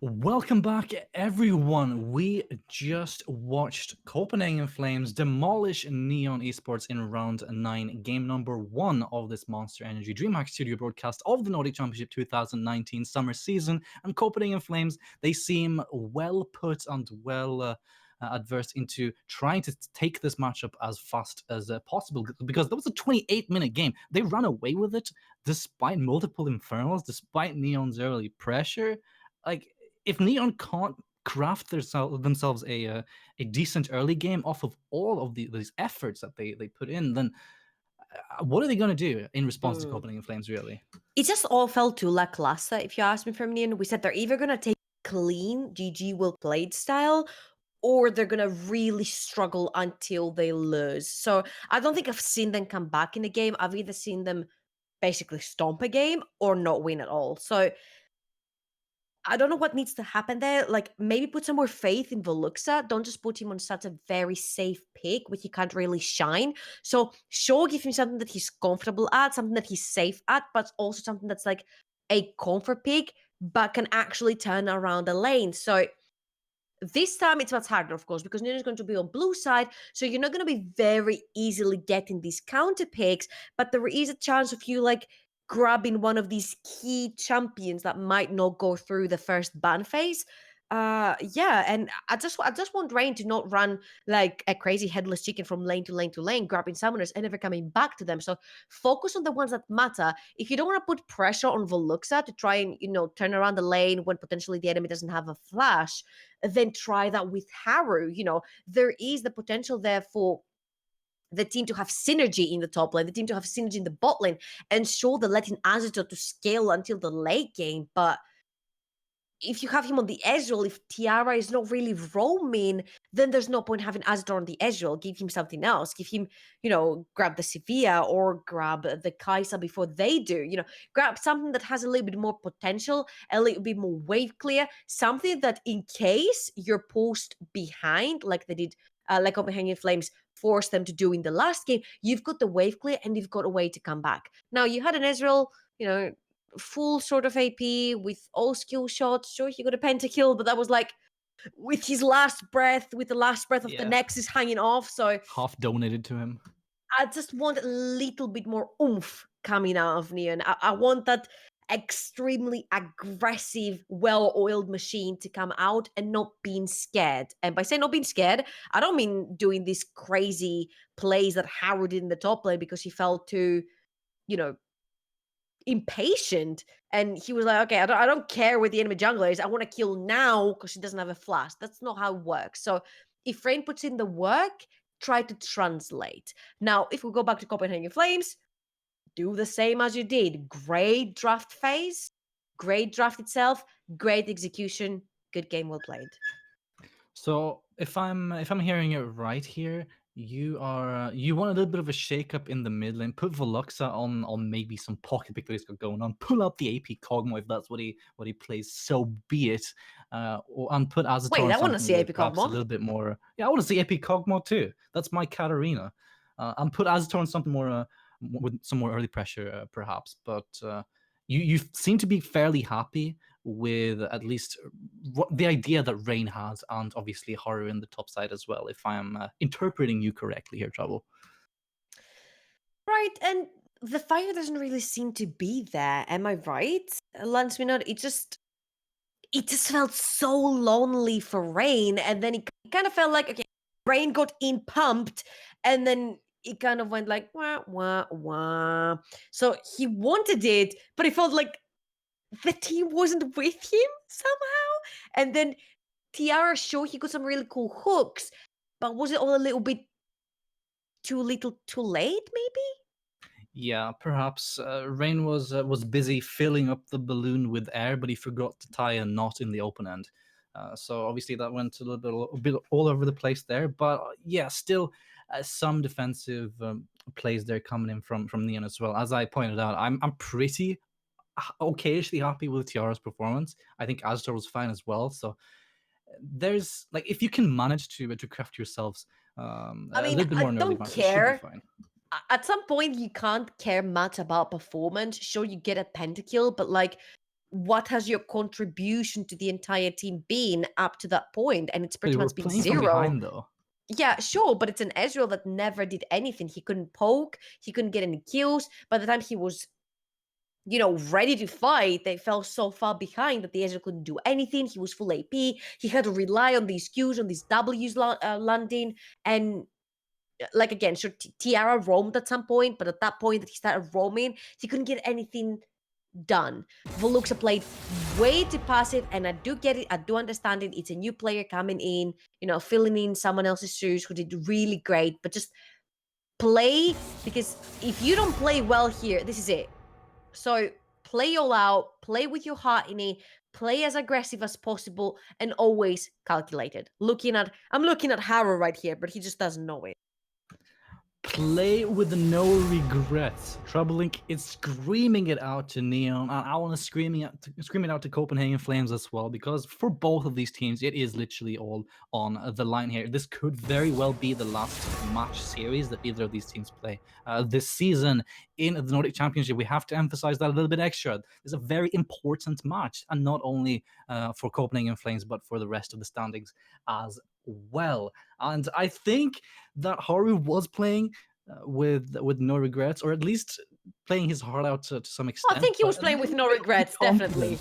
Welcome back, everyone. We just watched Copenhagen Flames demolish Neon Esports in round 9, game number 1 of this Monster Energy DreamHack Studio broadcast of the Nordic Championship 2019 summer season. And Copenhagen Flames, they seem well put and well adverse into trying to take this matchup as fast as possible, because that was a 28-minute game. They ran away with it despite multiple infernals, despite Neon's early pressure. Like, if Neon can't craft themselves a decent early game off of all of these efforts that they put in, then what are they going to do in response to Copenhagen Flames, really? It just all felt too lackluster, if you ask me, from Neon. We said they're either going to take clean, GG well played style, or they're going to really struggle until they lose. So I don't think I've seen them come back in a game. I've either seen them basically stomp a game or not win at all. So I don't know what needs to happen there. Like, maybe put some more faith in Veluxa. Don't just put him on such a very safe pick, which he can't really shine. So, sure, give him something that he's comfortable at, something that he's safe at, but also something that's like a comfort pick, but can actually turn around a lane. So, this time it's much harder, of course, because Nino is going to be on blue side, so you're not going to be very easily getting these counter picks, but there is a chance of you like grabbing one of these key champions that might not go through the first ban phase. And I just want Rain to not run like a crazy headless chicken from lane to lane to lane, grabbing summoners and never coming back to them. So focus on the ones that matter. If you don't want to put pressure on Veluxa to try and turn around the lane when potentially the enemy doesn't have a flash, then try that with Haru. There is the potential there for the team to have synergy in the top lane, the team to have synergy in the bot lane, and sure, they're letting Azito to scale until the late game, but if you have him on the Ezreal, if Tiara is not really roaming, then there's no point having Azador on the Ezreal. Give him something else. Give him, grab the Sevilla or grab the Kaisa before they do. Grab something that has a little bit more potential, a little bit more wave clear, something that in case you're post behind, like they did, like Copenhagen Flames forced them to do in the last game, you've got the wave clear and you've got a way to come back. Now, you had an Ezreal, full sort of AP with all skill shots. Sure, he got a pentakill, but that was like with his last breath, with the last breath of the Nexus hanging off. So half donated to him. I just want a little bit more oomph coming out of Neon. I want that extremely aggressive, well-oiled machine to come out and not being scared. And by saying not being scared, I don't mean doing these crazy plays that Haru did in the top lane because he felt too, impatient, and he was like, okay, I don't care where the enemy jungler is, I want to kill now because she doesn't have a flash. That's not how it works. So if Rain puts in the work, try to translate. Now, if we go back to Copenhagen Flames, do the same as you did. Great draft phase, great draft itself, great execution, good game well played. So if I'm hearing it right here, you want a little bit of a shake-up in the mid lane. Put Veluxa on maybe some pocket pick that he's got going on. Pull out the AP Kog'Maw if that's what he plays. So be it. And put Azathoth. Wait, I want to on see AP perhaps a Kog'Maw. little bit more. Yeah, I want to see AP Kog'Maw too. That's my Katarina. And put Azathoth on something more with some more early pressure, perhaps. But you seem to be fairly happy with at least the idea that Rain has, and obviously Haru in the top side as well, if I am interpreting you correctly here, Trouble. Right, and the fire doesn't really seem to be there. Am I right, Lance Minot? It just felt so lonely for Rain, and then it kind of felt like, okay, Rain got in pumped, and then it kind of went like, wah, wah, wah. So he wanted it, but it felt like the team wasn't with him somehow. And then Tiara, sure, he got some really cool hooks, but was it all a little bit too little too late, maybe? Yeah, perhaps Rain was busy filling up the balloon with air, but he forgot to tie a knot in the open end. So obviously that went a bit all over the place there. But yeah, still some defensive plays there coming in from Neon as well. As I pointed out, I'm pretty occasionally happy with Tiara's performance. I think Aztor was fine as well. So there's like, if you can manage to craft yourselves I a mean, little bit more I in early don't matches, should be care. fine. At some point, you can't care much about performance. Sure, you get a pentakill, but like, what has your contribution to the entire team been up to that point? And it's But pretty you were much been playing from zero. behind, though. Yeah, sure, but it's an Ezreal that never did anything. He couldn't poke, he couldn't get any kills. By the time he was, ready to fight, they fell so far behind that the Ezreal couldn't do anything. He was full AP. He had to rely on these Qs, on these Ws landing. And like again, sure, Tiara roamed at some point, but at that point that he started roaming, he couldn't get anything done. Veluxa played way too passive, and I do get it. I do understand it. It's a new player coming in, filling in someone else's shoes who did really great, but just play, because if you don't play well here, this is it. So play all out, play with your heart in it, play as aggressive as possible, and always calculated. I'm looking at Harrow right here, but he just doesn't know it. Play with no regrets. Troublelink is screaming it out to Neon, and I want to scream it out to Copenhagen Flames as well, because for both of these teams, it is literally all on the line here. This could very well be the last match series that either of these teams play this season in the Nordic Championship. We have to emphasize that a little bit extra. It's a very important match, and not only for Copenhagen Flames, but for the rest of the standings as well. And I think that Haru was playing with no regrets, or at least playing his heart out to some I extent. think he was But a playing with little no bit regrets, overconfident. definitely.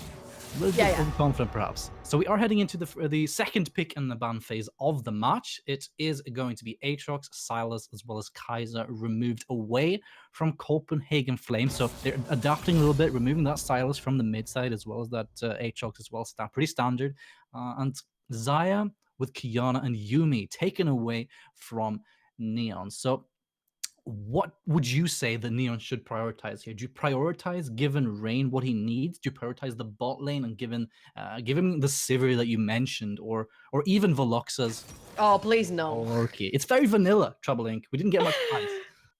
A little Yeah, bit yeah. overconfident, perhaps. So we are heading into the second pick in the ban phase of the match. It is going to be Aatrox, Silas, as well as Kaiser removed away from Copenhagen Flames. So they're adapting a little bit, removing that Silas from the mid side as well as that Aatrox as well. Pretty standard. And Zaya with Kiana and Yumi taken away from Neon. So what would you say that Neon should prioritize here? Do you prioritize giving Rain what he needs? Do you prioritize the bot lane and give him the Sivir that you mentioned, or even Velox's? Oh, please no. Okay, it's very vanilla, Trouble Inc. We didn't get much spice.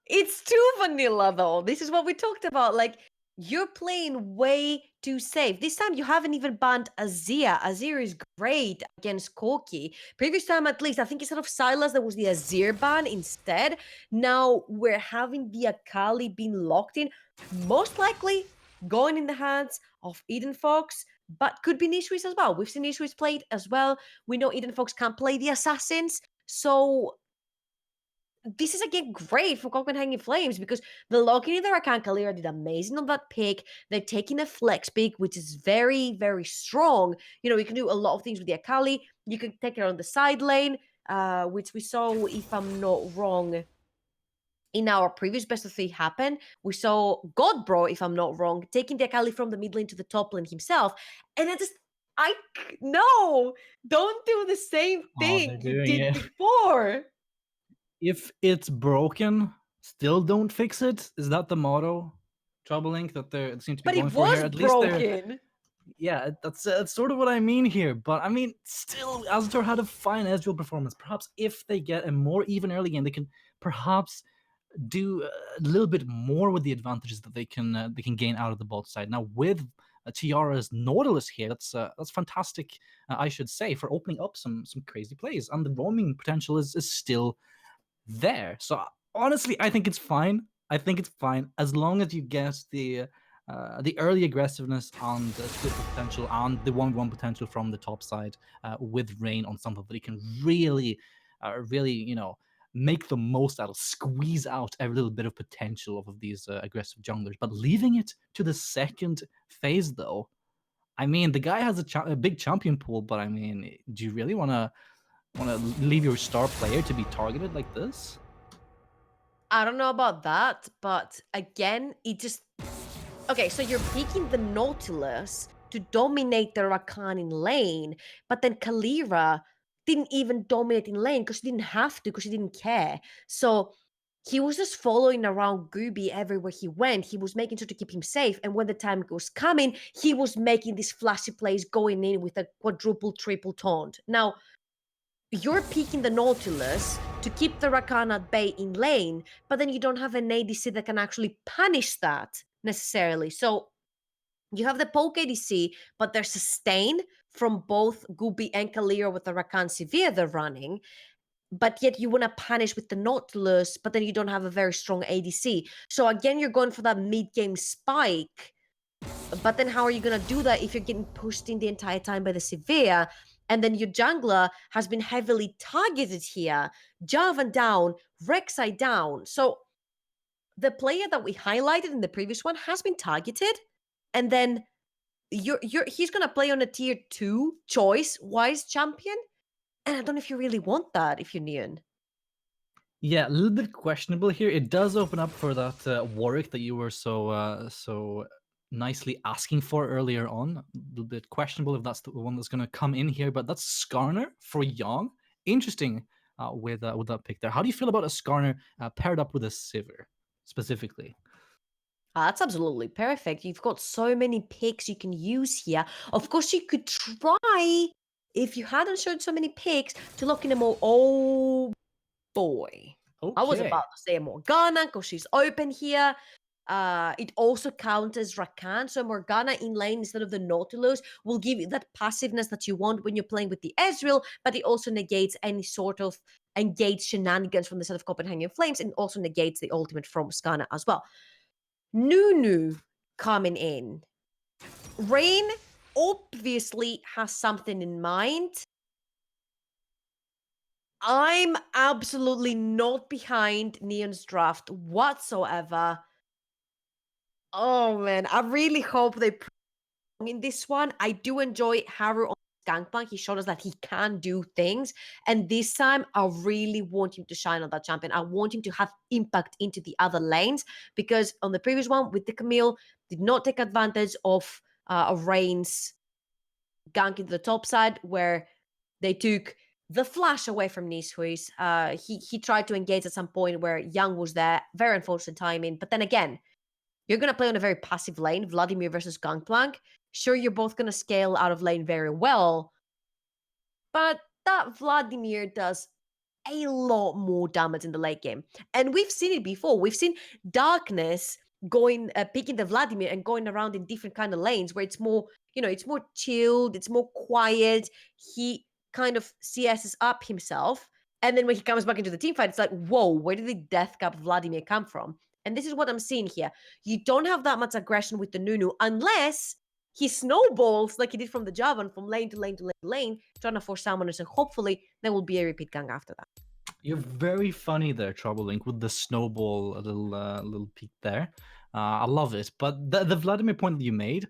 It's too vanilla though. This is what we talked about. Like, you're playing way too safe. This time you haven't even banned Azir. Azir is great against Corki. Previous time, at least, I think instead of Silas, there was the Azir ban instead. Now we're having the Akali being locked in. Most likely going in the hands of Eden Fox, but could be Nishuis as well. We've seen Nishuis played as well. We know Eden Fox can't play the assassins. So this is again great for Copenhagen Flames, because the locking in the Rakan Kalira did amazing on that pick. They're taking a flex pick, which is very, very strong. You can do a lot of things with the Akali. You can take it on the side lane, which we saw, if I'm not wrong, in our previous best of three happen. We saw Godbro, if I'm not wrong, taking the Akali from the mid lane to the top lane himself. And no, don't do the same Oh, they're thing you doing did it. before. If it's broken, still don't fix it. Is that the motto, Trouble Inc. that they seem to be But going it for here? was At least they're broken. yeah, that's sort of what I mean here. But I mean, still, Azure had a fine Ezreal performance. Perhaps if they get a more even early game, they can perhaps do a little bit more with the advantages that they can gain out of the bot side. Now with Tiara's Nautilus here, that's fantastic. I should say, for opening up some crazy plays, and the roaming potential is still there. So honestly, I think it's fine. I think it's fine as long as you get the early aggressiveness and the split potential and the 1v1 potential from the top side with Rain on something that he can really, make the most out of, squeeze out every little bit of potential of these aggressive junglers. But leaving it to the second phase, though, I mean, the guy has a big champion pool, but I mean, do you really want to leave your star player to be targeted like this? I don't know about that, but again, it just okay. So you're picking the Nautilus to dominate the Rakan in lane, but then Kalira didn't even dominate in lane because she didn't have to, because she didn't care. So he was just following around Gooby everywhere he went. He was making sure to keep him safe. And when the time was coming, he was making these flashy plays going in with a quadruple, triple taunt. Now, you're picking the Nautilus to keep the Rakan at bay in lane, but then you don't have an ADC that can actually punish that necessarily. So you have the poke ADC, but they're sustained from both Gubi and Kalir with the Rakan Severe they're running. But yet you want to punish with the Nautilus, but then you don't have a very strong ADC. So again, you're going for that mid-game spike But then how are you going to do that if you're getting pushed in the entire time by the Severe? And then your jungler has been heavily targeted here. Jarvan down, Rek'Sai down. So the player that we highlighted in the previous one has been targeted. And then he's going to play on a tier 2 choice-wise champion. And I don't know if you really want that if you're Neon. Yeah, a little bit questionable here. It does open up for that Warwick that you were so nicely asking for earlier on. A little bit questionable if that's the one that's going to come in here, but that's Skarner for Young. Interesting with that pick there. How do you feel about a Skarner paired up with a Sivir specifically? That's absolutely perfect. You've got so many picks you can use here. Of course, you could try, if you hadn't showed so many picks, to lock in a more. Oh boy. I was Okay. about to say a Morgana because she's open here. It also counters Rakan. So Morgana in lane instead of the Nautilus will give you that passiveness that you want when you're playing with the Ezreal, but it also negates any sort of engaged shenanigans from the set of Copenhagen Flames and also negates the ultimate from Skana as well. Nunu coming in. Rain obviously has something in mind. I'm absolutely not behind Neon's draft whatsoever. Oh man, I really hope they in this one. I do enjoy Haru on Gangplank. He showed us that he can do things. And this time, I really want him to shine on that champion. I want him to have impact into the other lanes because on the previous one with the Camille, did not take advantage of Rain's gank into the top side where they took the flash away from Nishuis. He tried to engage at some point where Young was there. Very unfortunate timing. But then again, you're going to play on a very passive lane, Vladimir versus Gangplank. Sure, you're both going to scale out of lane very well, but that Vladimir does a lot more damage in the late game. And we've seen it before. We've seen Darkness going, picking the Vladimir and going around in different kind of lanes where it's more, it's more chilled, it's more quiet. He kind of CSs up himself. And then when he comes back into the team fight, it's like, whoa, where did the Death Cap Vladimir come from? And this is what I'm seeing here. You don't have that much aggression with the Nunu unless he snowballs like he did from the Javan from lane to lane to lane to lane, trying to force summoners, and hopefully there will be a repeat gang after that. You're very funny there, Trouble Link, with the snowball little peek there. I love it. But the Vladimir point that you made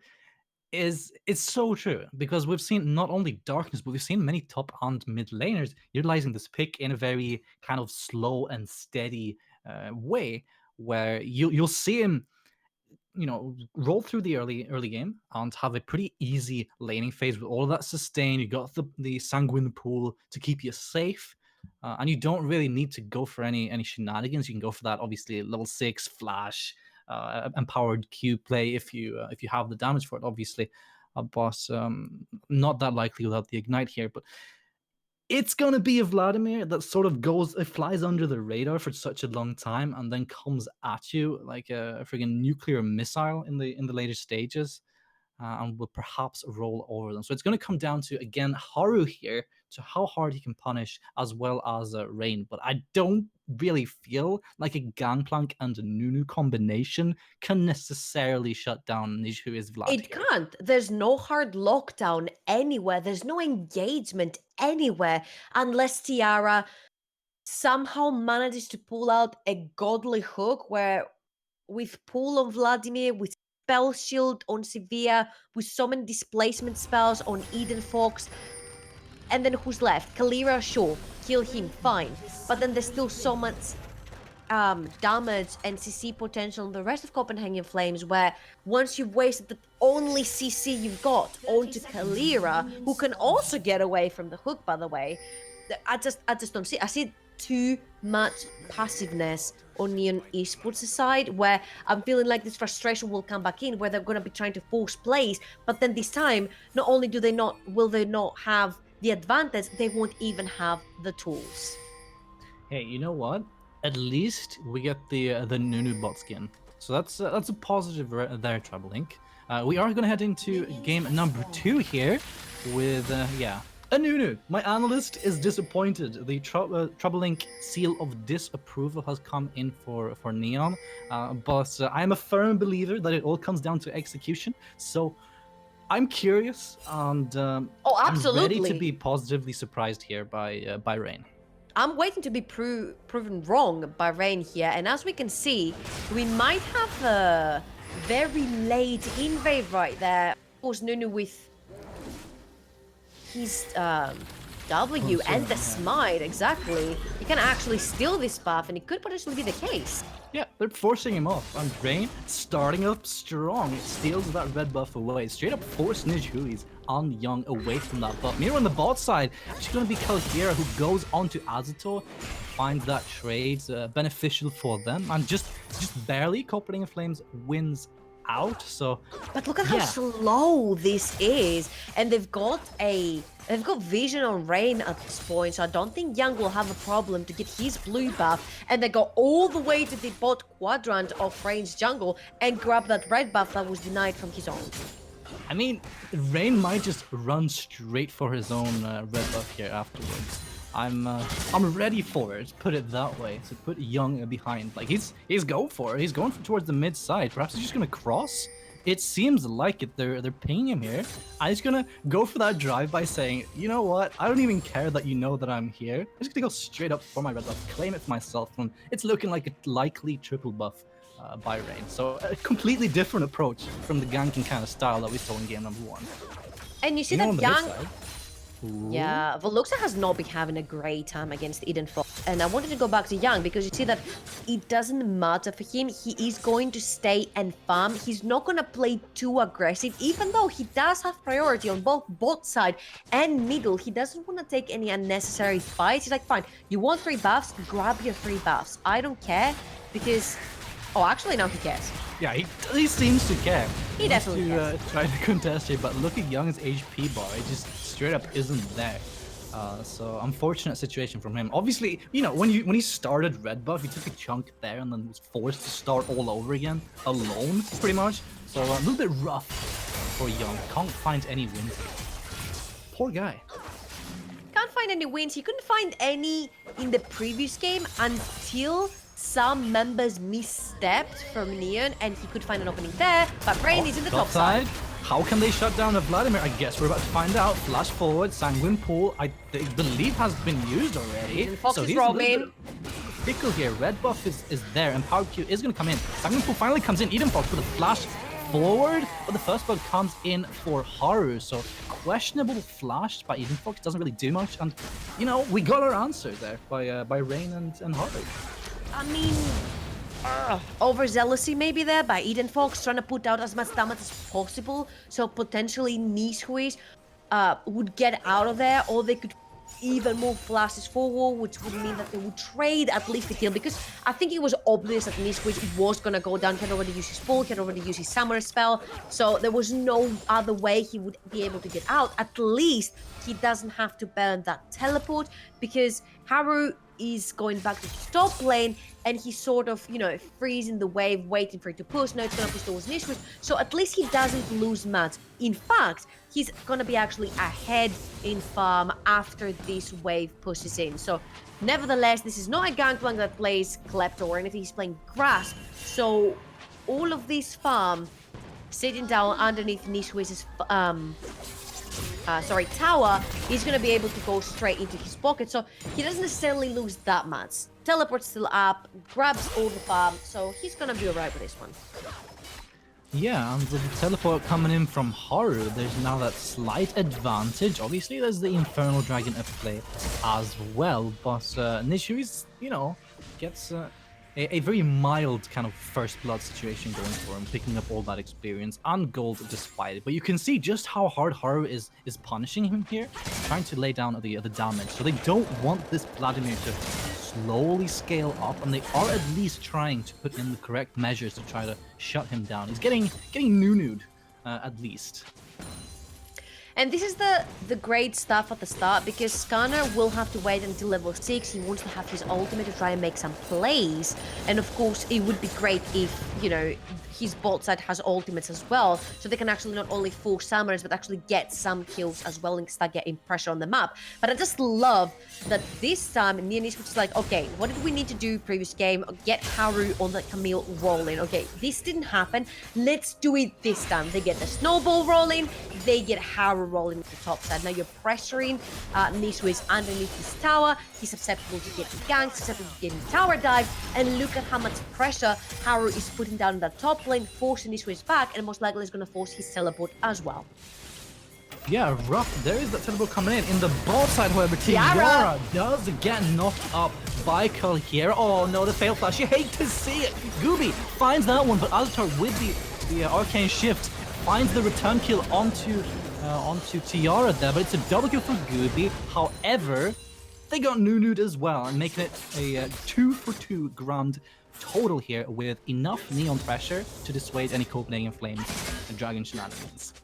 it's so true because we've seen not only Darkness, but we've seen many top and mid laners utilizing this pick in a very kind of slow and steady way, where you'll see him roll through the early game and have a pretty easy laning phase with all of that sustain. You got the sanguine pool to keep you safe, and you don't really need to go for any shenanigans. You can go for that obviously level 6 flash, empowered Q play if you have the damage for it, obviously. But not that likely without the ignite here. But it's gonna be a Vladimir that sort of it flies under the radar for such a long time, and then comes at you like a friggin' nuclear missile in the later stages, and will perhaps roll over them. So it's gonna come down to again Haru here, to how hard he can punish, as well as Rain. But I don't really feel like a Gangplank and a Nunu combination can necessarily shut down Nishu is Vlad It here. can't. There's no hard lockdown anywhere. There's no engagement anywhere unless Tiara somehow manages to pull out a godly hook where with pull on Vladimir, with spell shield on Severe, with so many displacement spells on Eden Fox. And then who's left? Kalira, sure. Kill him, fine. But then there's still so much damage and CC potential on the rest of Copenhagen Flames, where once you've wasted the only CC you've got onto Kalira, who can also get away from the hook, by the way, I just don't see. I see too much passiveness on Neon Esports' side, where I'm feeling like this frustration will come back in, where they're going to be trying to force plays, but then this time, not only will they not have the advantage, they won't even have the tools. Hey, you know what? At least we get the Nunu bot skin. So that's a positive there, Trouble Link. We are going to head into game number 2 here with, Anunu, my analyst is disappointed. The troubling seal of disapproval has come in for Neon, but I'm a firm believer that it all comes down to execution. So I'm curious, and Oh, I'm ready to absolutely. be positively surprised here by Rain. I'm waiting to be proven wrong by Rain here, and as we can see, we might have a very late invade right there. Of course, Nunu with his W and the smite, exactly. He can actually steal this buff, and it could potentially be the case. Yeah, they're forcing him off, and Rain starting up strong. It steals that red buff away. Straight up force Nijui's on Young away from that buff. Meanwhile, on the bot side, it's going to be Kalkira who goes on to Azator, finds that trade beneficial for them, and just barely Copenhagen in Flames wins out. So, But look at how slow this is, and they've got vision on Rain at this point, so I don't think Young will have a problem to get his blue buff, and they go all the way to the bot quadrant of Rain's jungle and grab that red buff that was denied from his own. I mean, Rain might just run straight for his own red buff here afterwards. I'm ready for it. Put it that way. So put Young behind. Like he's going for it. He's going towards the mid side. Perhaps he's just gonna cross. It seems like it. They're pinging him here. I'm just gonna go for that drive by saying, you know what? I don't even care that you know that I'm here. I'm just gonna go straight up for my red buff, claim it for myself, and it's looking like a likely triple buff by Rain. So a completely different approach from the ganking kind of style that we saw in game number 1. And you see that Young. Yeah, Veluxa has not been having a great time against Eden Fox. And I wanted to go back to Young because you see that it doesn't matter for him. He is going to stay and farm. He's not going to play too aggressive, even though he does have priority on both bot side and middle. He doesn't want to take any unnecessary fights. He's like, fine, you want 3 buffs? Grab your 3 buffs. I don't care because... Oh, actually, now he cares. Yeah, he seems to care. He definitely cares. Try to contest it, but look at Young's HP bar. It just straight up isn't there. So unfortunate situation from him. Obviously, you know, when he started red buff, he took a chunk there and then was forced to start all over again, alone, pretty much. So a little bit rough for Young. Can't find any wins. Poor guy. Can't find any wins. He couldn't find any in the previous game until some members misstepped from Neon, and he could find an opening there, but Rain is in the top side. How can they shut down a Vladimir? I guess we're about to find out. Flash forward, Sanguine Pool, I believe has been used already. Fox is roaming. Pickle here, red buff is there, and Power Q is going to come in. Sanguine Pool finally comes in, Eden Fox with a flash forward, but the first blood comes in for Haru, so questionable flash by Eden Fox, doesn't really do much, and, you know, we got our answer there by Rain and Haru. I mean, overzealousy maybe there by Eden Fox, trying to put out as much damage as possible, so potentially Nishuis would get out of there, or they could even more flashes forward, which would mean that they would trade at least the kill, because I think it was obvious that Nishuis was gonna go down. He had already used his pull, he had already used his summer spell, so there was no other way he would be able to get out. At least he doesn't have to burn that teleport, because Haru is going back to the top lane, and he's sort of, you know, freezing the wave, waiting for it to push. No, it's gonna push towards Nishuis, so at least he doesn't lose much. In fact, he's gonna be actually ahead in farm after this wave pushes in. So, nevertheless, this is not a Gangplank that plays Klepto or anything, he's playing Grasp. So, all of this farm sitting down underneath Nishuis' tower, he's going to be able to go straight into his pocket, so he doesn't necessarily lose that much. Teleport's still up, grabs all the farm, so he's going to be alright with this one. Yeah, and with the teleport coming in from Haru, there's now that slight advantage. Obviously, there's the Infernal Dragon at play as well, but Nishui's, you know, gets a very mild kind of first blood situation going for him, picking up all that experience and gold despite it. But you can see just how hard Haru is punishing him here, trying to lay down the damage. So they don't want this Vladimir to slowly scale up, and they are at least trying to put in the correct measures to try to shut him down. He's getting Nunu-ed, at least. And this is the great stuff at the start, because Skarner will have to wait until level 6. He wants to have his ultimate to try and make some plays. And of course, it would be great if, you know, his bot side has ultimates as well, so they can actually not only force summoners, but actually get some kills as well and start getting pressure on the map. But I just love that this time Neon Esports was like, okay, what did we need to do previous game? Get Haru on the Camille rolling. Okay, this didn't happen. Let's do it this time. They get the snowball rolling, they get Haru rolling at the top side. Now you're pressuring Niswiz underneath his tower. He's susceptible to getting ganked, susceptible to getting tower dive, and look at how much pressure Haru is putting down in the top lane, forcing Niswiz back, and most likely is going to force his teleport as well. Yeah, rough. There is that teleport coming in. In the ball side, however, Tiara does get knocked up by Curl here. Oh no, the fail flash. You hate to see it. Gooby finds that one, but Aztar with the arcane shift finds the return kill onto Tiara there, but it's a double kill for Gooby. However, they got Nunu'd as well, and making it a 2-for-2 grand total here with enough neon pressure to dissuade any Copenhagen Flames and Dragon shenanigans.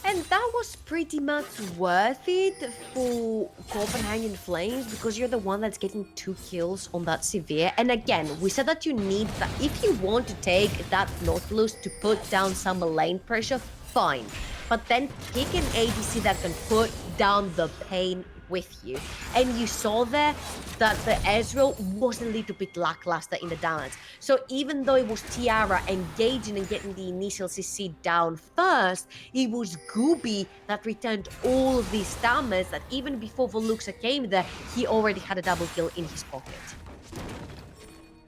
And that was pretty much worth it for Copenhagen Flames, because you're the one that's getting 2 kills on that severe. And again, we said that you need that. If you want to take that Nautilus to put down some lane pressure, fine. But then pick an ADC that can put down the pain with you. And you saw there that the Ezreal was a little bit lackluster in the damage. So even though it was Tiara engaging and getting the initial CC down first, it was Gooby that returned all of these damage that even before Veluxa came there, he already had a double kill in his pocket.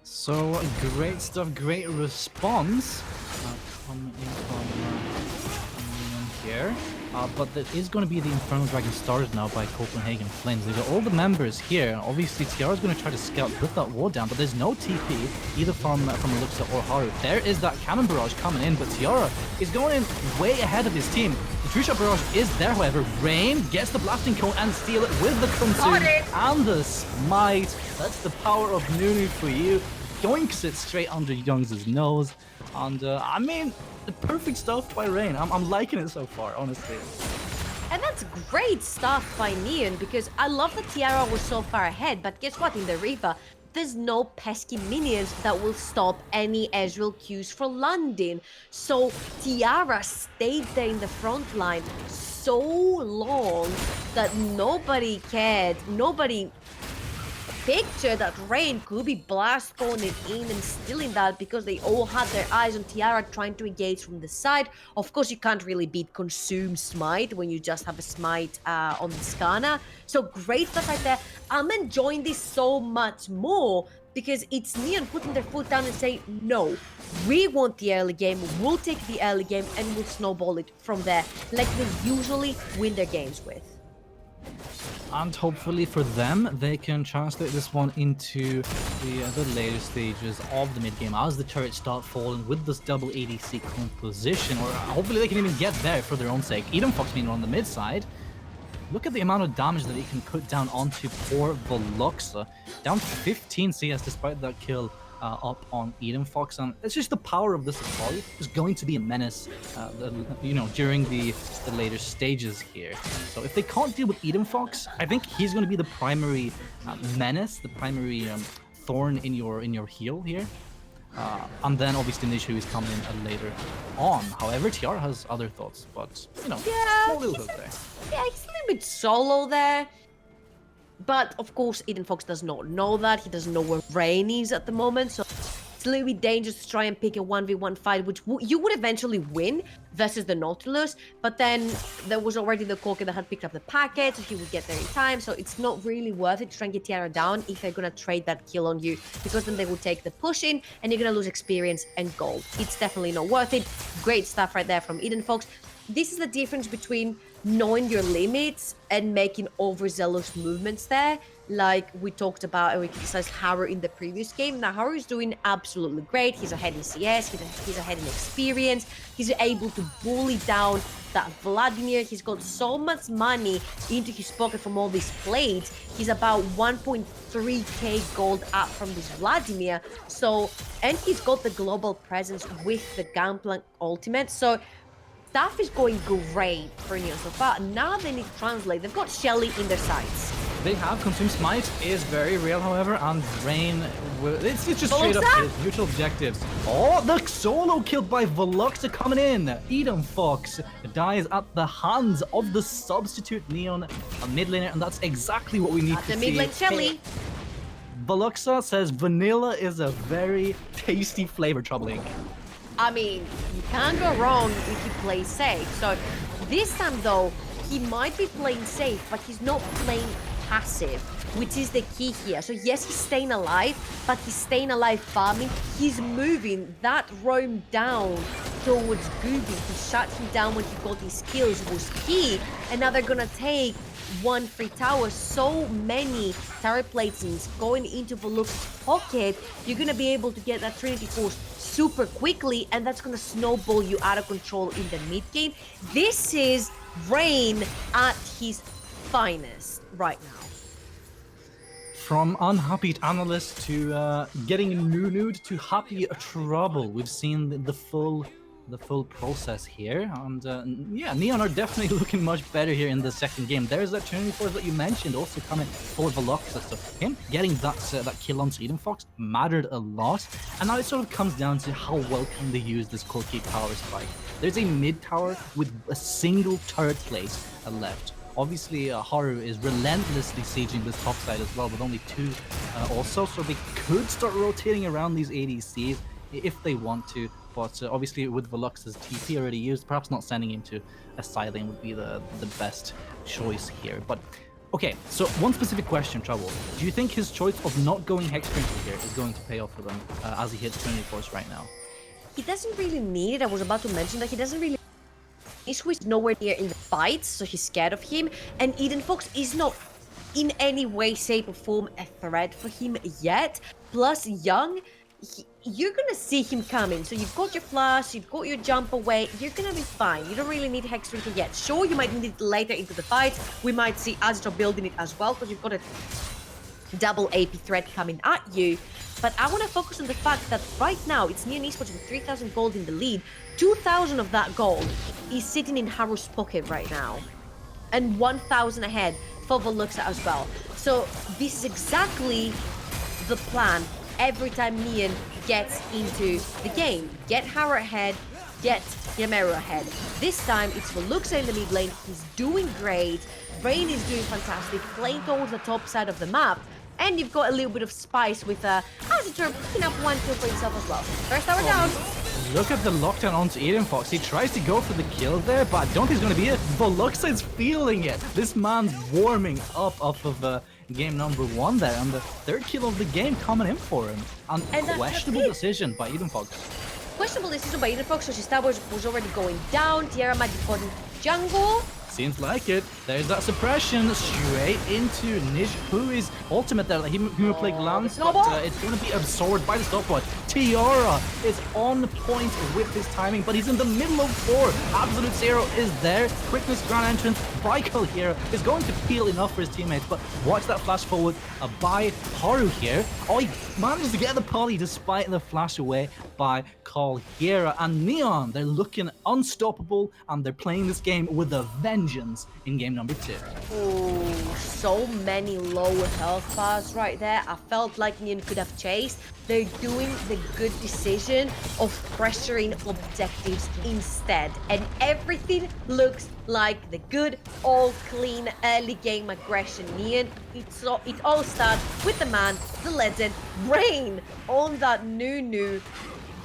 So great stuff, great response coming in from here. But there is going to be the Infernal Dragon started now by Copenhagen Flames. They've got all the members here. Obviously, Tiara's going to try to scout, put that wall down, but there's no TP either from Elixir or Haru. There is that Cannon Barrage coming in, but Tiara is going in way ahead of his team. The True-Shot Barrage is there, however. Rain gets the Blasting Cone and steal it with the Consume and the Smite. That's the power of Nunu for you. Yoinks it straight under Young's nose. And, I mean, the perfect stuff by Rain. I'm liking it so far, honestly. And that's great stuff by Neon, because I love that Tiara was so far ahead, but guess what? In the Reaper, there's no pesky minions that will stop any Ezreal Qs for landing. So Tiara stayed there in the front line so long that nobody cared. Nobody picture that Rain could be blast throwing in and stealing that, because they all had their eyes on Tiara trying to engage from the side. Of course, you can't really beat Consume Smite when you just have a Smite on the Skarner. So great stuff right there. I'm enjoying this so much more because it's Neon putting their foot down and saying, no, we want the early game, we'll take the early game and we'll snowball it from there, like they usually win their games with. And hopefully for them, they can translate this one into the later stages of the mid-game as the turrets start falling with this double ADC composition, or hopefully they can even get there for their own sake. Edenfox meanwhile on the mid side. Look at the amount of damage that he can put down onto poor Veluxa. Down to 15 CS despite that kill up on Edenfox, and it's just the power of this Akali is going to be a menace, during the later stages here. So if they can't deal with Edenfox, I think he's going to be the primary menace, the primary thorn in your heel here. And then obviously Nishu is coming in later on. However, Tiara has other thoughts, but small little hook there. Yeah, he's a little bit solo there. But of course, Edenfox does not know that. He doesn't know where Rain is at the moment. So it's a little bit dangerous to try and pick a 1v1 fight, which you would eventually win versus the Nautilus. But then there was already the Corki that had picked up the packet, so he would get there in time. So it's not really worth it to try and get Tiara down if they're going to trade that kill on you, because then they will take the push in and you're going to lose experience and gold. It's definitely not worth it. Great stuff right there from Edenfox. This is the difference between knowing your limits and making overzealous movements there, like we talked about and we criticized Haru in the previous game. Now Haru is doing absolutely great. He's ahead in CS, he's ahead in experience, he's able to bully down that Vladimir. He's got so much money into his pocket from all these plates. He's about 1.3k gold up from this Vladimir. So, and he's got the global presence with the Gunplank ultimate. So stuff is going great for Neon so far. Now they need to translate. They've got Shelly in their sights. They have Consume Smite is very real, however, and Rain it's just straight up his neutral objectives. Oh, the solo killed by Veluxa coming in. Eden Fox dies at the hands of the substitute Neon, a mid laner, and that's exactly what we need to see. The mid lane Shelly. Veluxa says vanilla is a very tasty flavor, Troubling. I mean, you can't go wrong if you play safe. So this time though, he might be playing safe, but he's not playing passive, which is the key here. So yes, he's staying alive, but he's staying alive farming. He's moving that roam down towards Gooby. He shut him down when he got his kills, was key. And now they're gonna take one free tower. So many tower placements going into Veluxa's pocket. You're gonna be able to get that Trinity Force super quickly, and that's gonna snowball you out of control in the mid game. This is Rain at his finest right now. From unhappy analyst to getting nude to happy trouble, we've seen the full process here, and yeah, Neon are definitely looking much better here in the second game. There's that Trinity Force that you mentioned also coming for Veluxa, so him getting that kill on Eden Fox mattered a lot, and now it sort of comes down to how well can they use this Cookie Power Spike. There's a mid tower with a single turret place left. Obviously, Haru is relentlessly sieging this top side as well, with only 2 also, so they could start rotating around these ADCs if they want to, but obviously with Veluxa's TP already used, perhaps not sending him to a side lane would be the best choice here. But okay, so one specific question, Trouble. Do you think his choice of not going Hexsprinkle here is going to pay off for them as he hits Trinity Force right now? He doesn't really need it. I was about to mention that he doesn't really. Ishu is nowhere near in the fights, so he's scared of him. And Eden Fox is not in any way, shape, or form a threat for him yet. Plus, Young, you're gonna see him coming. So you've got your flash, you've got your jump away. You're gonna be fine. You don't really need Hexsprinkle yet. Sure, you might need it later into the fight. We might see Azito building it as well, because you've got a double AP threat coming at you. But I want to focus on the fact that right now it's Neon Esports with 3,000 gold in the lead. 2,000 of that gold is sitting in Haru's pocket right now. And 1,000 ahead for Veluxa as well. So this is exactly the plan every time Neon gets into the game. Get Haru ahead, get Yamaru ahead. This time it's Veluxa in the mid lane. He's doing great. Rain is doing fantastic, playing towards the top side of the map. And you've got a little bit of spice with Azito picking up 1 kill for himself as well. First tower down. Look at the lockdown onto Eden Fox. He tries to go for the kill there, but I don't think it's going to be it. Veluxa is feeling it. This man's warming up off of game number 1 there, and the 3rd kill of the game coming in for him. And questionable decision by Eden Fox. Questionable decision by Eden Fox, so his tower was already going down. Tiara might be caught in jungle. Seems like it. There's that suppression straight into Nish, who is ultimate there. He played Lance, but it's going to be absorbed by the stopwatch. Tiara is on point with his timing, but he's in the middle of 4. Absolute Zero is there. Quickness, ground entrance. Brykel here is going to peel enough for his teammates, but watch that flash forward by Haru here. Oh, he manages to get the poly despite the flash away by Kalhiera. And Neon, they're looking unstoppable, and they're playing this game with a vengeance in game number 2. Oh, so many low health bars right there. I felt like Neon could have chased. They're doing the good decision of pressuring objectives instead. And everything looks like the good, all clean early game aggression. Neon, it all starts with the man, the legend, Rain on that Nunu.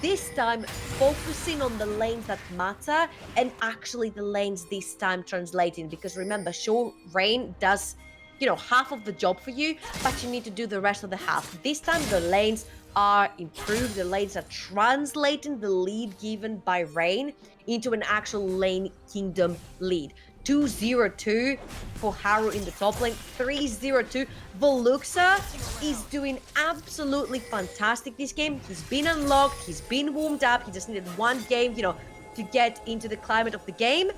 This time, focusing on the lanes that matter, and actually the lanes this time translating. Because remember, sure, Rain does, half of the job for you, but you need to do the rest of the half. This time, the lanes are improved. The lanes are translating the lead given by Rain into an actual lane kingdom lead. 2-0-2 for Haru in the top lane. 3-0-2. Veluxa is doing absolutely fantastic this game. He's been unlocked. He's been warmed up. He just needed 1 game, to get into the climate of the game.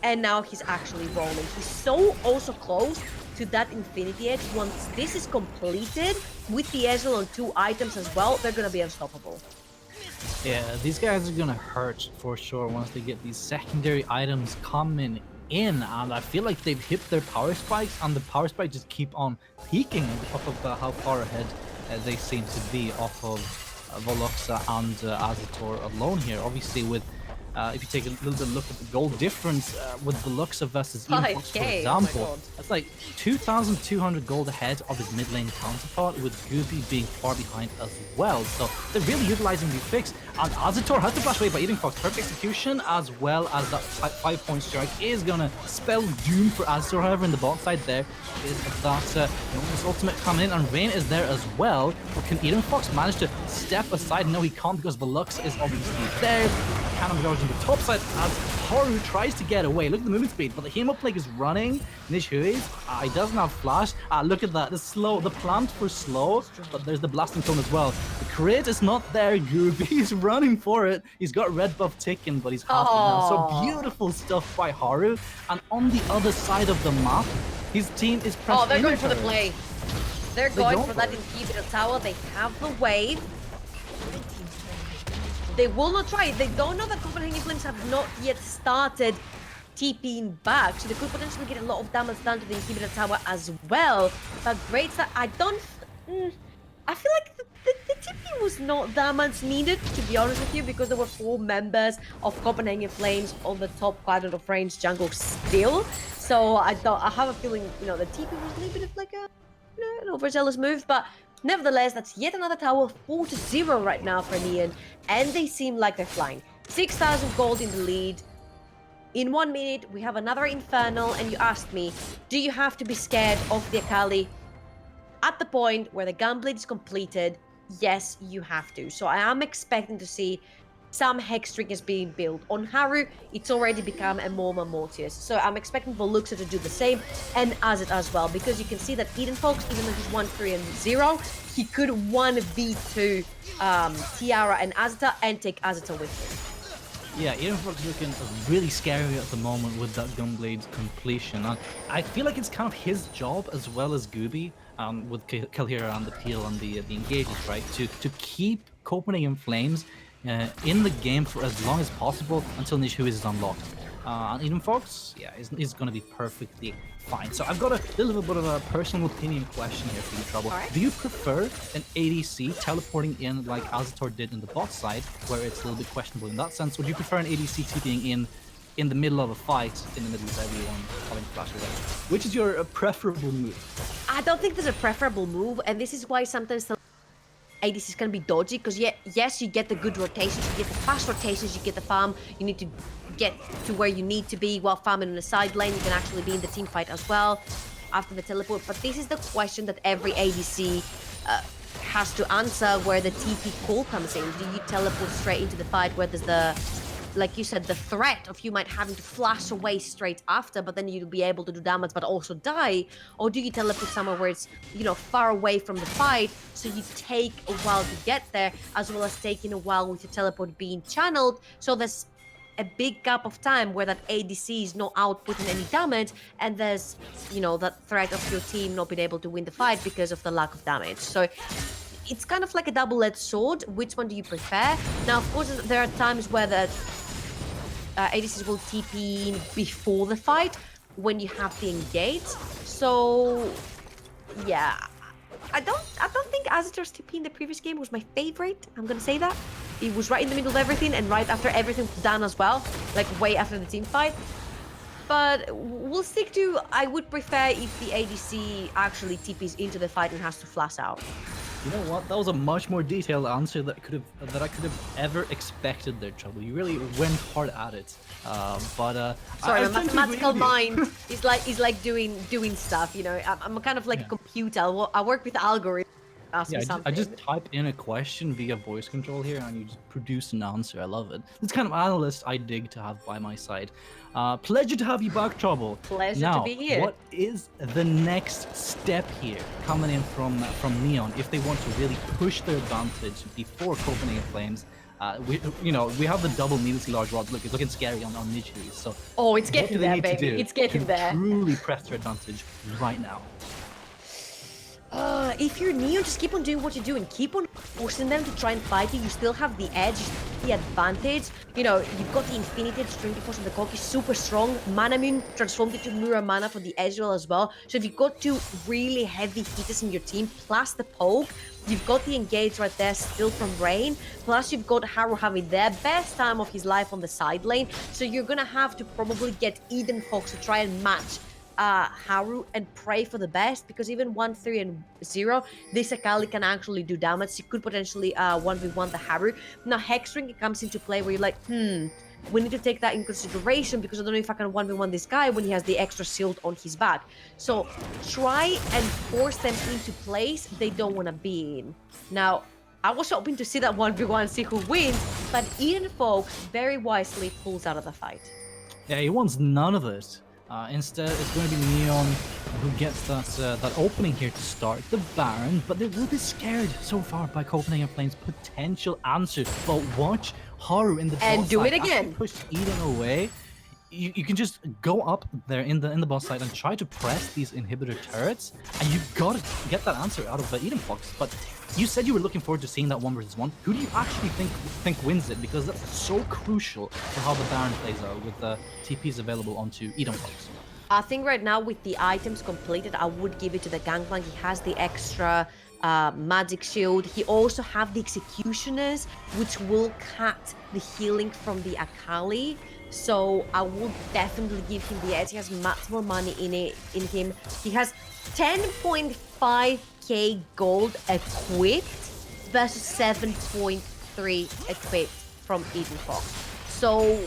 And now he's actually rolling. He's so also close to that Infinity Edge. Once this is completed, with the Ezreal on 2 items as well, they're going to be unstoppable. Yeah, these guys are gonna hurt for sure once they get these secondary items coming in, and I feel like they've hit their power spikes, and the power spikes just keep on peaking off of how far ahead they seem to be off of Veloxa and Azator alone here. Obviously, with if you take a little bit look at the goal difference with Veloxa versus Esports, for 5K, oh my example, god. that's like 2,200 gold ahead of his mid lane counterpart, with Gooby being far behind as well. So they're really utilizing these picks. And Azator has to flash away by Eating Fox. Perfect execution, as well as that 5-point strike is gonna spell doom for Azator. However, in the bot side there is that Noah's ultimate coming in, and Rain is there as well. But can Eating Fox manage to step aside? No, he can't, because Velox is obviously there. Cannon barrage on the top side as Haru tries to get away. Look at the movement speed, but the Hemo Plague is running. Nish Hui's, he doesn't have flash. Look at that, the plant for slow, but there's the blasting cone as well. The crit is not there, Gooby. He's running for it. He's got red buff ticking, but he's half now. So beautiful stuff by Haru. And on the other side of the map, his team is pressing. Oh, they're going for the play. They're going for that it. inhibitor tower. They have the wave. They will not try it. They don't know that Copenhagen Flames have not yet started TPing back, so they could potentially get a lot of damage done to the inhibitor tower as well. But great that I don't. I feel like the TP was not that much needed, to be honest with you, because there were 4 members of Copenhagen Flames on the top quadrant of range jungle still. So I have a feeling, you know, the TP was a little bit of like a, you know, an overzealous move, but nevertheless, that's yet another tower, 4-0 right now for Neon, and they seem like they're flying. 6,000 gold in the lead. In 1 minute, we have another Infernal, and you asked me, do you have to be scared of the Akali? At the point where the Gunblade is completed, yes, you have to. So I am expecting to see some Hex triggers being built. On Haru, it's already become a more Mortius. So I'm expecting Veluxa to do the same, and Azit as well, because you can see that Eden Fox, even though he's 1-3-0, he could 1v2 Tiara and Azita and take Azita with him. Yeah, Eden Fox is looking really scary at the moment with that Gunblade's completion. And I feel like it's kind of his job, as well as Gooby, with Kalhira and the Peel and the engages, right? To keep Copenhagen Flames in the game for as long as possible until Nishu is unlocked. And Eden Fox, yeah, is going to be perfectly fine. So I've got a little bit of a personal opinion question here for you, Trouble. Right. Do you prefer an ADC teleporting in like Azator did in the bot side, where it's a little bit questionable in that sense? Or do you prefer an ADC TPing in the middle of a fight, in the middle of everyone having flash away? Which is your preferable move? I don't think there's a preferable move, and this is why sometimes the ADC is going to be dodgy, because yes, you get the good rotations, you get the fast rotations, you get the farm, you need to get to where you need to be while farming in the side lane. You can actually be in the team fight as well after the teleport. But this is the question that every ADC has to answer, where the TP call comes in. Do you teleport straight into the fight where there's the, like you said, the threat of you might having to flash away straight after, but then you'll be able to do damage but also die? Or do you teleport somewhere where it's, you know, far away from the fight, so you take a while to get there, as well as taking a while with your teleport being channeled, so there's a big gap of time where that ADC is not outputting any damage, and there's, you know, that threat of your team not being able to win the fight because of the lack of damage. So it's kind of like a double-edged sword. Which one do you prefer? Now, of course, there are times where the ADCs will TP in before the fight when you have the engage. So yeah, I don't think Azator's TP in the previous game was my favorite. I'm gonna say that. It was right in the middle of everything, and right after everything was done as well, like way after the team fight. But we'll stick to, I would prefer if the ADC actually TPs into the fight and has to flash out. You know what? That was a much more detailed answer that I could have ever expected there, Trouble. You really went hard at it. Sorry, I my mathematical mind is like doing stuff. You know, I'm kind of like a computer. I work with algorithms. Ask me something. I just type in a question via voice control here, and you just produce an answer. I love it. This kind of analyst I dig to have by my side. Pleasure to have you back, Trouble. Pleasure now, to be here. What is the next step here coming in from Neon if they want to really push their advantage before Copenhagen Flames? We have the double needlessly large rods. Look, it's looking scary on Nichiris. So it's getting there, baby. It's getting there. Truly press their advantage right now. If you're Neon, just keep on doing what you're doing. Keep on forcing them to try and fight you. You still have the edge. the advantage. You know, you've got the Infinity Trinity Force on the Corki, super strong. Manamune transformed into Mura Mana for the Ezreal as well. So if you've got two really heavy hitters in your team, plus the poke, you've got the engage right there still from Rain. Plus you've got Haru having their best time of his life on the side lane. So you're gonna have to probably get Eden Fox to try and match Haru and pray for the best, because even 1-3 and 0, this Akali can actually do damage. She could potentially 1v1 the Haru. Now Hexring comes into play where you're like, we need to take that in consideration, because I don't know if I can 1v1 this guy when he has the extra shield on his back. So try and force them into place they don't want to be in. Now, I was hoping to see that 1v1, see who wins, but Eden Fox very wisely pulls out of the fight. Yeah, he wants none of it. Instead, it's going to be Neon who gets that opening here to start the Baron, but they will be scared so far by Copenhagen Flames' potential answers. But watch Haru in the And bot do side it again. push Eden away. You can just go up there in the boss side and try to press these inhibitor turrets, and you gotta get that answer out of the Eden Fox. But you said you were looking forward to seeing that 1v1. Who do you actually think wins it? Because that's so crucial for how the Baron plays out with the TPs available onto Eden Fox. I think right now with the items completed, I would give it to the Gangplank. He has the extra magic shield. He also have the Executioners, which will cut the healing from the Akali. So I will definitely give him the edge. He has much more money in him. He has 10.5k gold equipped versus 7.3 equipped from Eden Fox. So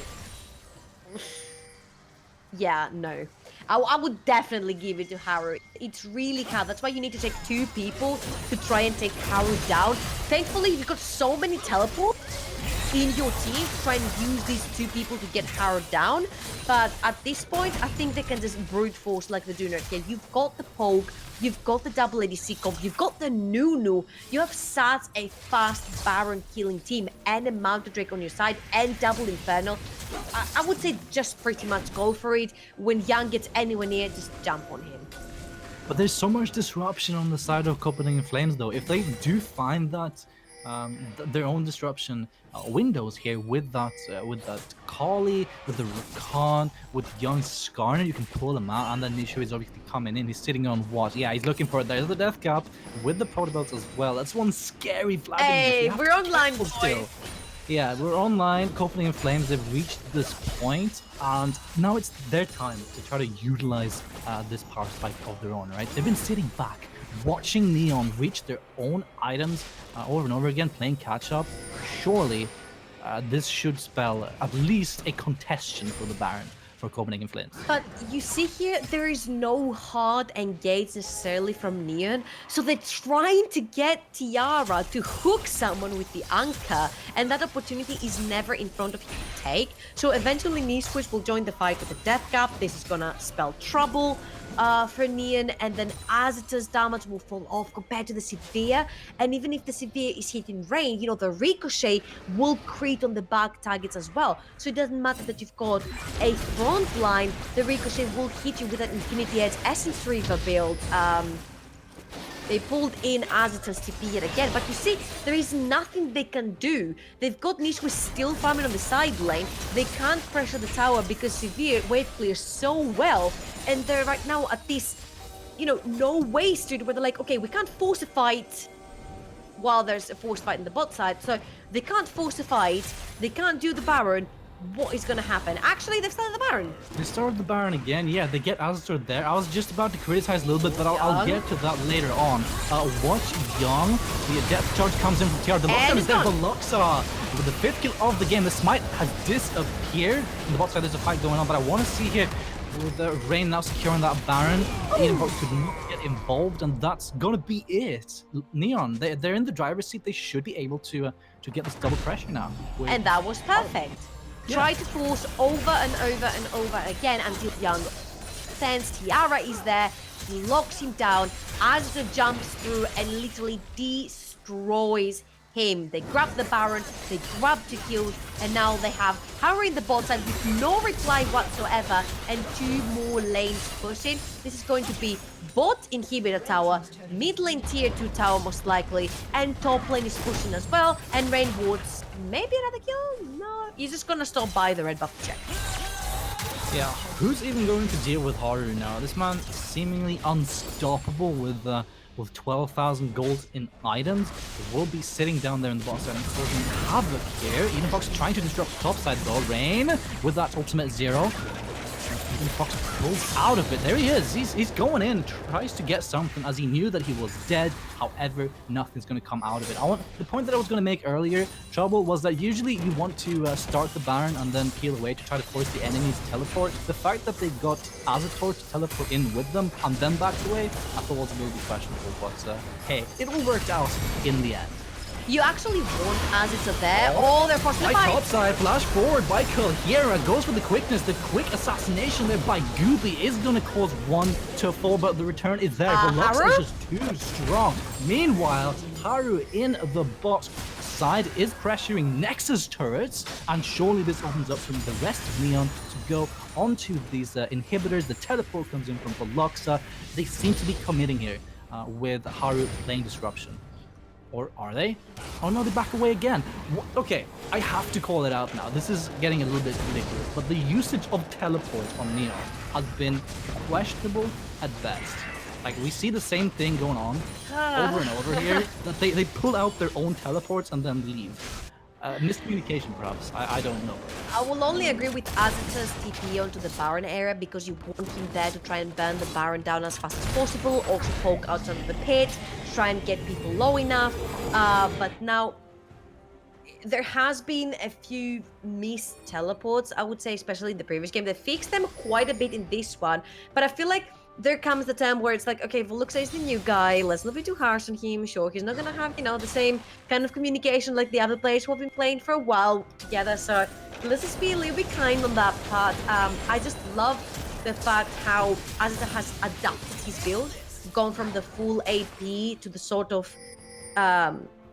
yeah, no. I would definitely give it to Haru. It's really hard. That's why you need to take two people to try and take Haru down. Thankfully, you've got so many teleports in your team to try and use these two people to get Haru down. But at this point, I think they can just brute force like they do not here. You've got the poke, you've got the double ADC comp, you've got the Nunu. You have such a fast Baron killing team and a Mountain Drake on your side and double Inferno. I would say just pretty much go for it. When Young gets anywhere near, just jump on him. But there's so much disruption on the side of Copenhagen Flames, though. If they do find that their own disruption windows here with that Kali, with the Rakan, with Young Skarner, you can pull them out, and then Nishu is obviously coming in. He's sitting on what? Yeah, he's looking for it. There's the death cap with the Protobelts as well. That's one scary flag. Hey, we're online still. Yeah, we're online. Copenhagen Flames, they've reached this point, and now it's their time to try to utilize this power spike of their own, right? They've been sitting back, watching Neon reach their own items over and over again, playing catch-up. Surely, this should spell at least a contestation for the Baron for Copenhagen Flames. But you see here, there is no hard engage necessarily from Neon, so they're trying to get Tiara to hook someone with the anchor, and that opportunity is never in front of him to take. So eventually Nisquich will join the fight with the death cap. This is gonna spell trouble for Neon, and then Azita's damage will fall off compared to the Severe. And even if the Severe is hitting Rain, you know, the Ricochet will crit on the back targets as well. So it doesn't matter that you've got a front line, the Ricochet will hit you with an Infinity Edge Essence Reaver build. They pulled in Azita's TP yet again, but you see, there is nothing they can do. They've got Nishwi still farming on the side lane. They can't pressure the tower because Severe wave clears so well, and they're right now at this, you know, no way street where they're like, okay, we can't force a fight while there's a forced fight in the bot side, so they can't force a fight, they can't do the Baron. What is going to happen? Actually, they've started the Baron. They started the Baron again. Yeah, they get Azure there. I was just about to criticize a little bit, but I'll get to that later on. Watch Young. The death charge comes in from TR. The lockdown is there for Luxa. With the 5th kill of the game, the smite has disappeared. On the bot side, there's a fight going on, but I want to see here with the Rain now securing that Baron. Edenborg could not get involved, and that's going to be it. Neon, they're in the driver's seat. They should be able to get this double pressure now. And that was perfect. Try to force over and over and over again until Young sends Tiara is there, he locks him down, Azure jumps through and literally destroys him. They grab the Baron, they grab 2 kills, and now they have Haru in the bot side with no reply whatsoever and 2 more lanes pushing. This is going to be bot inhibitor tower, mid lane tier 2 tower most likely, and top lane is pushing as well, and Rain wards maybe another kill? No, he's just gonna stop by the red buff check. Yeah, who's even going to deal with Haru now? This man seemingly unstoppable with 12,000 gold in items. Will be sitting down there in the bot side and causing havoc here. Eden Fox trying to disrupt the top side though. Rain with that ultimate 0. Eden Fox pulls out of it. There he is. He's going in, tries to get something as he knew that he was dead. However, nothing's going to come out of it. The point that I was going to make earlier, Trouble, was that usually you want to start the Baron and then peel away to try to force the enemies to teleport. The fact that they got Azator to teleport in with them and then backed away, I thought was a little bit questionable. But hey, it all worked out in the end. You actually want Azita there. Oh, they're forcing the By fight. topside, flash forward by Kalhira, goes for the quickness. The quick assassination there by Gooby is going to cause one to fall, but the return is there. Velox is just too strong. Meanwhile, Haru in the bot side is pressuring Nexus turrets, and surely this opens up for the rest of Neon to go onto these inhibitors. The teleport comes in from Veloxa. They seem to be committing here with Haru playing Disruption. Or are they? Oh no, they back away again. Okay, I have to call it out now. This is getting a little bit ridiculous, but the usage of teleport on Neon has been questionable at best. Like, we see the same thing going on over and over here, that they pull out their own teleports and then leave. Miscommunication, perhaps. I don't know. I will only agree with Azita's TP onto the Baron area because you want him there to try and burn the Baron down as fast as possible, also poke outside of the pit, try and get people low enough. But now, there has been a few missed teleports, I would say, especially in the previous game. They fixed them quite a bit in this one, but I feel like there comes the time where it's like, okay, Veluxa is the new guy, let's not be too harsh on him. Sure, he's not gonna have, the same kind of communication like the other players who have been playing for a while together, so let's just be a little bit kind on that part. I just love the fact how Azita has adapted his build, gone from the full AP to the sort of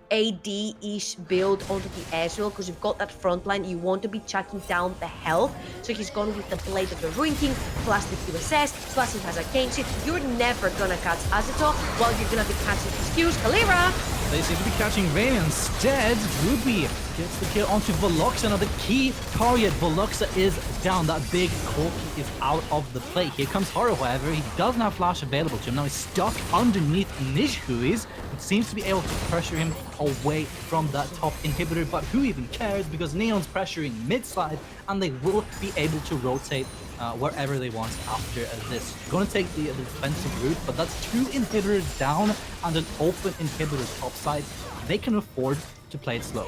AD-ish build onto the Ezreal, because you've got that front line, you want to be chucking down the health, so he's gone with the Blade of the Ruin King, plus the QSS, plus he has Arcane Shield. You're never gonna catch Azito, while you're gonna be catching his Qs. Kalira! They seem to be catching Rain instead. Ruby gets the kill onto Veloxa. Now the key target, Veloxa, is down. That big Corki is out of the play. Here comes Haru, however. He doesn't have flash available to him. Now he's stuck underneath Nijhuis, but seems to be able to pressure him away from that top inhibitor. But who even cares, because Neon's pressuring mid-side, and they will be able to rotate wherever they want after this. Going to take the defensive route, but that's 2 inhibitors down and an open inhibitor topside. They can afford to play it slow.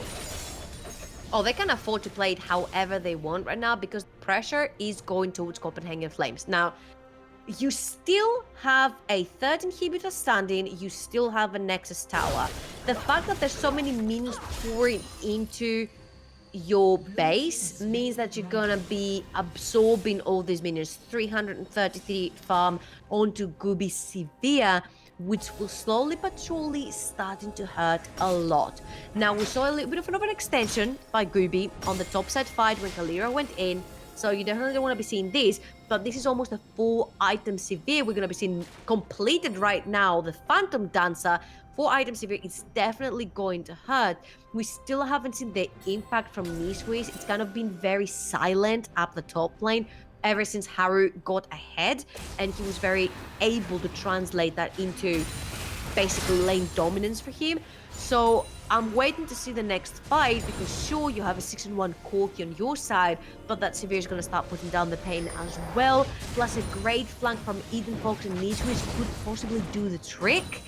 Oh, they can afford to play it however they want right now, because pressure is going towards Copenhagen Flames. Now, you still have a third inhibitor standing, you still have a Nexus Tower. The fact that there's so many minions pouring into your base means that you're gonna be absorbing all these minions. 333 farm onto Gooby Severe, which will slowly but surely starting to hurt a lot. Now, we saw a little bit of an overextension by Gooby on the top side fight when Kalira went in, so you definitely don't want to be seeing this, but this is almost a 4-item Severe we're going to be seeing completed right now. The Phantom Dancer, 4-item Severe, is definitely going to hurt. We still haven't seen the impact from Nijhuis. It's kind of been very silent up the top lane ever since Haru got ahead, and he was very able to translate that into basically lane dominance for him. So I'm waiting to see the next fight, because sure, you have a 6-in-1 Corki on your side, but that Severe is going to start putting down the pain as well. Plus a great flank from Eden Fox and Nijhuis could possibly do the trick.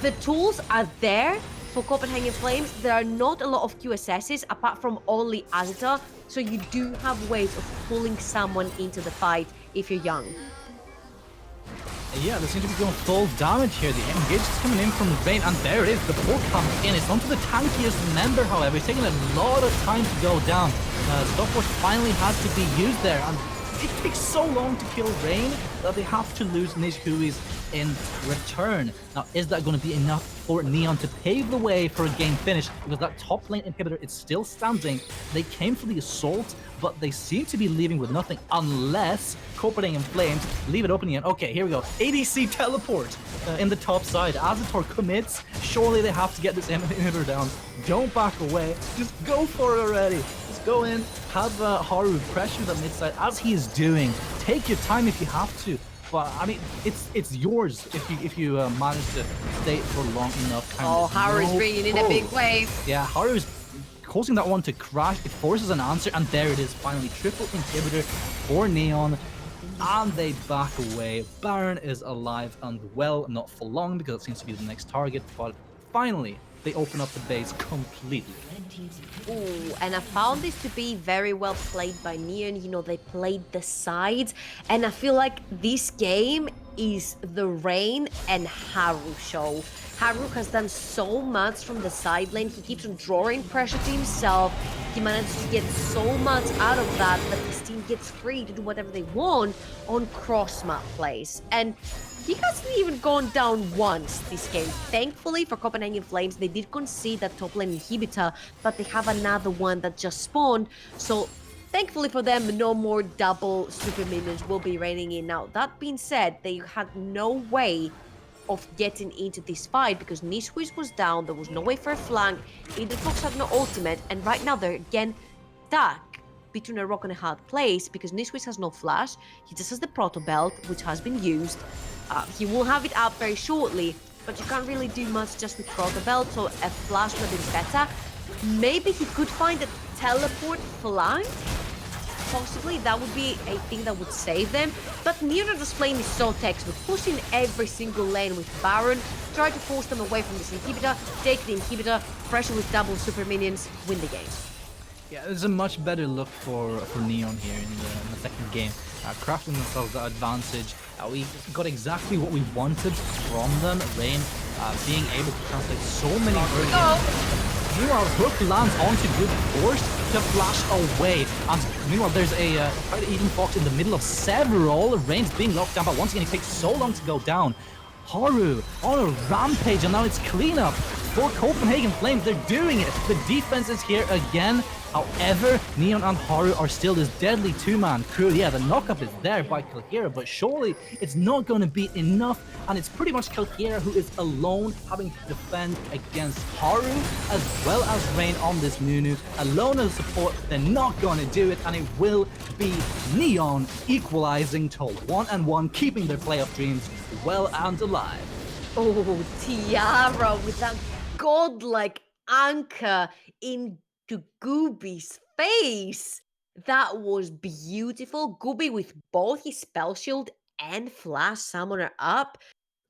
The tools are there for Copenhagen Flames. There are not a lot of QSSs apart from only Azita, so you do have ways of pulling someone into the fight if you're young. Yeah, they seem to be going full damage here. The engage is coming in from Rain, and there it is. The pull comes in. It's onto the tankiest member, however. It's taking a lot of time to go down. Stopwatch finally has to be used there, and it takes so long to kill Rain that they have to lose Niche Hui's in return. Now, is that going to be enough for Neon to pave the way for a game finish? Because that top lane inhibitor is still standing. They came for the assault, but they seem to be leaving with nothing unless Copenhagen and Flames leave it open again. Okay, here we go. ADC teleport in the top side. Azator commits. Surely they have to get this inhibitor down. Don't back away. Just go for it already. Just go in, have Haru pressure the mid side as he is doing. Take your time if you have to. But I mean, it's yours if you manage to stay for long enough. Haru's bringing in a big wave. Yeah, Haru's causing that one to crash. It forces an answer, and there it is. Finally, triple inhibitor for Neon. And they back away. Baron is alive and well, not for long because it seems to be the next target, but finally they open up the base completely. Ooh, and I found this to be very well played by Neon. You know, they played the sides, and I feel like this game is the Rain and Haru show. Haru has done so much from the side lane. He keeps on drawing pressure to himself. He manages to get so much out of that his team gets free to do whatever they want on cross-map plays. And he hasn't even gone down once this game. Thankfully for Copenhagen Flames, they did concede that top lane inhibitor, but they have another one that just spawned. So thankfully for them, no more double super minions will be raining in. Now, that being said, they had no way of getting into this fight because Niswiz was down. There was no way for a flank. Fox had no ultimate, and right now they're again stuck between a rock and a hard place because Niswiz has no flash. He just has the proto belt, which has been used. He will have it up very shortly, but you can't really do much just with proto belt, so a flash would have been better. Maybe he could find a teleport flank. Possibly that would be a thing that would save them, but Neon are just playing this so textbook, pushing every single lane with Baron, try to force them away from this inhibitor, take the inhibitor, pressure with double super minions, win the game. Yeah, there's a much better look for Neon here in the second game, crafting themselves that advantage. We got exactly what we wanted from them. Rain being able to translate so many early. Meanwhile, Hook lands onto Good, forced to flash away. And meanwhile, there's a Eden Fox in the middle of several. Rain's being locked down, but once again, it takes so long to go down. Haru on a rampage, and now it's cleanup for Copenhagen Flames. They're doing it. The defense is here again. However, Neon and Haru are still this deadly two-man crew. Yeah, the knockup is there by Kalhira, but surely it's not going to be enough. And it's pretty much Kalhira who is alone having to defend against Haru as well as Rain on this Nunu. Alone as support, they're not going to do it, and it will be Neon equalizing to 1-1, keeping their playoff dreams well and alive. Oh, Tiara with that godlike anchor into Gooby's face. That was beautiful. Gooby with both his spell shield and flash summoner up.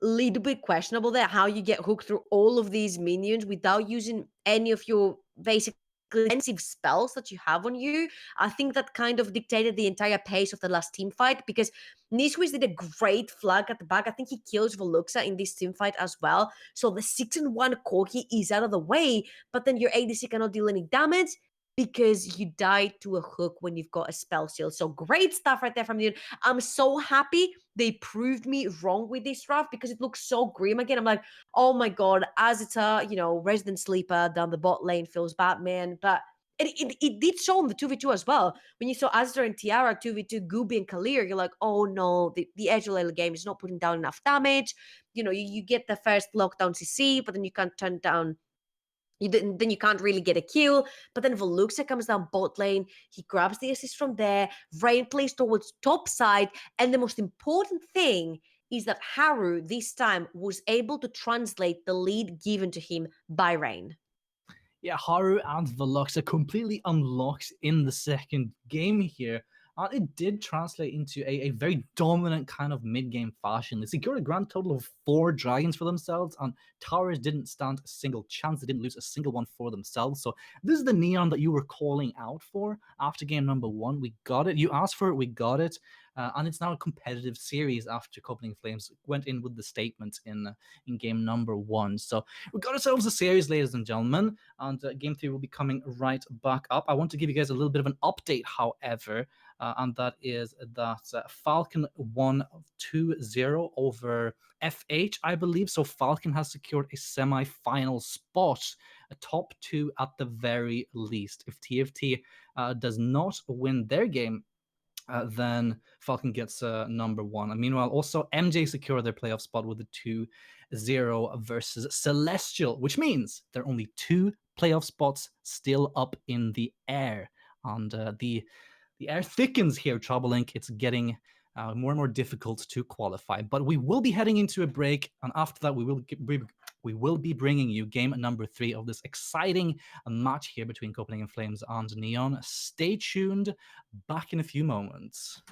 Little bit questionable there how you get hooked through all of these minions without using any of your basic defensive spells that you have on you. I think that kind of dictated the entire pace of the last team fight because Niswiz did a great flag at the back. I think he kills Veluxa in this team fight as well. So the 6-1 Corki is out of the way, but then your ADC cannot deal any damage because you died to a hook when you've got a spell shield. So great stuff right there from you. I'm so happy they proved me wrong with this draft because it looks so grim again. I'm like, oh my god, Azita, resident sleeper down the bot lane feels Batman, but it did show in the 2v2 as well. When you saw Azita and Tiara 2v2, Gooby and Kalir, you're like, oh no, the edge of game is not putting down enough damage. You get the first lockdown CC, but then you can't turn down. Then you can't really get a kill. But then Veluxa comes down bot lane. He grabs the assist from there. Rain plays towards top side. And the most important thing is that Haru this time was able to translate the lead given to him by Rain. Yeah, Haru and Veluxa completely unlocked in the second game here. It did translate into a very dominant kind of mid-game fashion. They secured a grand total of 4 dragons for themselves, and Towers didn't stand a single chance. They didn't lose a single one for themselves. So this is the Neon that you were calling out for after game number 1. We got it. You asked for it, we got it. and it's now a competitive series after Copenhagen Flames went in with the statement in game number 1. So we got ourselves a series, ladies and gentlemen, and game 3 will be coming right back up. I want to give you guys a little bit of an update, however, and that is that Falcon won 2-0 over FH, I believe. So Falcon has secured a semi-final spot, a top 2 at the very least. If TFT does not win their game, then Falcon gets number 1. And meanwhile, also MJ secured their playoff spot with a 2-0 versus Celestial, which means there are only 2 playoff spots still up in the air. And the air thickens here, Troublelink. It's getting more and more difficult to qualify. But we will be heading into a break, and after that, we will be bringing you game number 3 of this exciting match here between Copenhagen Flames and Neon. Stay tuned. Back in a few moments.